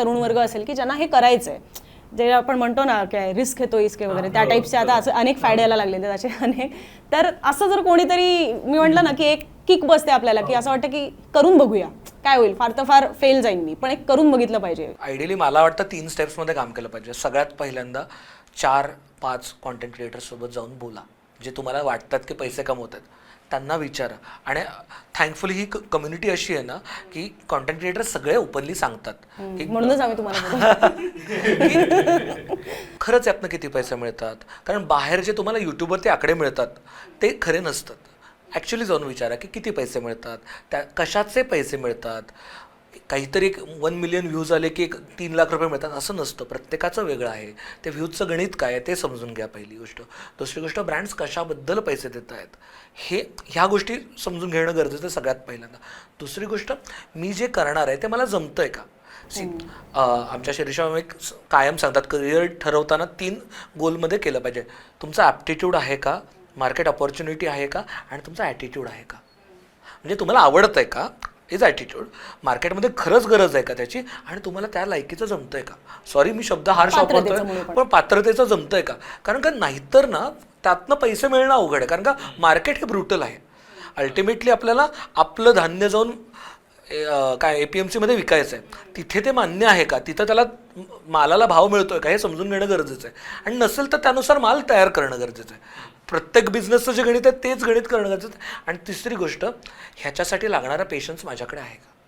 तरुण वर्ग असेल की ज्यांना हे करायचंय, जे आपण म्हणतो ना काय रिस्क घेतो इसके वगैरे त्या टाईपचे आता असं अनेक फायदे यायला लागले त्याचे अनेक. तर असं जर कोणीतरी मी म्हटलं ना की एक किक बसते आपल्याला की असं वाटतं की करून बघूया काय होईल, फार तर फार फेल जाईन मी पण एक करून बघितलं पाहिजे. आयडियली मला वाटतं 3 स्टेप्समध्ये काम केलं पाहिजे. सगळ्यात पहिल्यांदा 4-5 कॉन्टेंट क्रिएटर्ससोबत जाऊन बोला, जे तुम्हाला वाटतात की पैसे कमवतात त्यांना विचारा. आणि थँकफुली ही कम्युनिटी अशी आहे ना की कॉन्टेंट क्रिएटर्स सगळे ओपनली सांगतात की म्हणूनच आम्ही तुम्हाला खरंच यातनं किती पैसे मिळतात. कारण बाहेर जे तुम्हाला यूट्यूबवरती आकडे मिळतात ते खरे नसतात. ॲक्च्युली जाऊन विचारा की किती पैसे मिळतात, त्या कशाचे पैसे मिळतात. काहीतरी 1 मिलियन व्ह्यूज आले की 3 लाख रुपये मिळतात असं नसतं. प्रत्येकाचं वेगळं आहे. ते व्ह्यूजचं गणित काय आहे ते समजून घ्या पहिली गोष्ट. दुसरी गोष्ट ब्रँड्स कशाबद्दल पैसे देत आहेत ह्या गोष्टी समजून घेणं गरजेचं आहे सगळ्यात पहिल्यांदा. दुसरी गोष्ट, मी जे करणार आहे ते मला जमतंय का. आमच्या शिरीषा कायम सांगतात करिअर ठरवताना 3 गोलमध्ये केलं पाहिजे. तुमचा ॲप्टिट्यूड आहे का, मार्केट अपॉर्च्युनिटी आहे का, आणि तुमचा ॲटिट्यूड आहे का. म्हणजे तुम्हाला आवडतं आहे का इज ॲटिट्यूड, मार्केटमध्ये खरंच गरज आहे का त्याची, आणि तुम्हाला त्या लायकीचं जमतं आहे का. सॉरी मी शब्द हार्श वापरतोय पण पात्रतेचं जमतं आहे का. कारण का नाहीतर ना त्यातनं पैसे मिळणं अवघड आहे. कारण का मार्केट हे ब्रुटल आहे. अल्टिमेटली आपल्याला आपलं धान्य जाऊन काय APMC मध्ये विकायचं आहे, तिथे ते मान्य आहे का, तिथं त्याला मालाला भाव मिळतोय का हे समजून घेणं गरजेचं आहे. आणि नसेल तर त्यानुसार माल तयार करणं गरजेचं आहे. प्रत्येक बिझनेसचं जे गणित आहे तेच गणित करणं गरजेचं आहे. आणि तिसरी गोष्ट, ह्याच्यासाठी लागणारा पेशन्स माझ्याकडे आहे का.